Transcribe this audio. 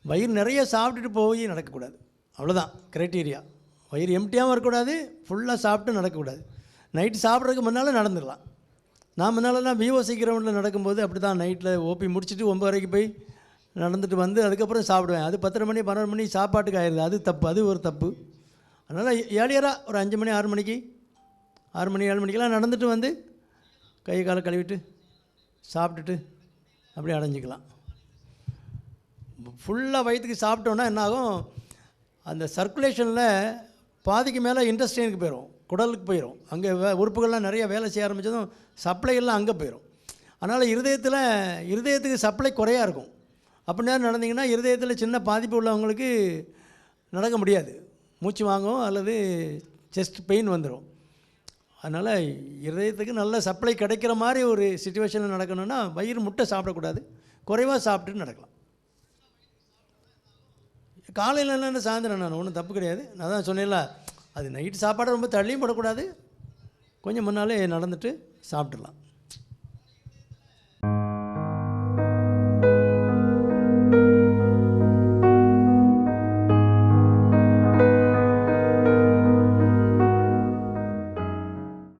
வயிறு நிறைய சாப்பிட்டுட்டு போய் நடக்கக்கூடாது, அவ்வளோதான் க்ரைட்டீரியா. வயிறு எம்டியாகவும் இருக்கக்கூடாது, ஃபுல்லாக சாப்பிட்டு நடக்கக்கூடாது. நைட்டு சாப்பிட்றதுக்கு முன்னால் நடந்துடலாம். நான் முன்னாலெல்லாம் விஓசி கிரவுண்டில் நடக்கும்போது அப்படி தான், நைட்டில் ஓபி முடிச்சுட்டு 9 வரைக்கும் போய் நடந்துட்டு வந்து அதுக்கப்புறம் சாப்பிடுவேன். அது 10:30 மணி 12 மணி சாப்பாட்டுக்கு ஆயிடுது, அது தப்பு, அது ஒரு தப்பு. அதனால் ஏர்லியராக ஒரு 5 மணி 6 மணிக்கு 6 மணி 7 மணிக்கெல்லாம் நடந்துட்டு வந்து கை காலை கழுவிட்டு சாப்பிட்டுட்டு அப்படியே அடைஞ்சிக்கலாம். ஃபுல்லாக வயிற்றுக்கு சாப்பிட்டோன்னா என்னாகும், அந்த சர்க்குலேஷனில் பாதிக்கு மேலே இன்டெஸ்டைனுக்கு போயிடும், குடலுக்கு போயிடும். அங்கே உறுப்புகள்லாம் நிறைய வேலை செய்ய ஆரம்பித்ததும் சப்ளை எல்லாம் அங்கே போயிடும். அதனால் இருதயத்துக்கு சப்ளை குறையாக இருக்கும். அப்படி நேரம் நடந்தீங்கன்னா இருதயத்தில் சின்ன பாதிப்பு உள்ளவங்களுக்கு நடக்க முடியாது, மூச்சு வாங்கும் அல்லது செஸ்ட் பெயின் வந்துடும். அதனால் இருதயத்துக்கு நல்ல சப்ளை கிடைக்கிற மாதிரி ஒரு சிச்சுவேஷனில் நடக்கணும்னா வயிறு முட்டை சாப்பிடக்கூடாது, குறைவாக சாப்பிட்டுட்டு நடக்கலாம். காலையில் இல்லைன்னா சாயந்தரம் நான் ஒன்றும் தப்பு கிடையாது. நான் தான் சொன்னேன்ல, அது நைட்டு சாப்பாடு ரொம்ப தள்ளியும் போடக்கூடாது, கொஞ்சம் முன்னாலே நடந்துட்டு சாப்பிட்டுடலாம்.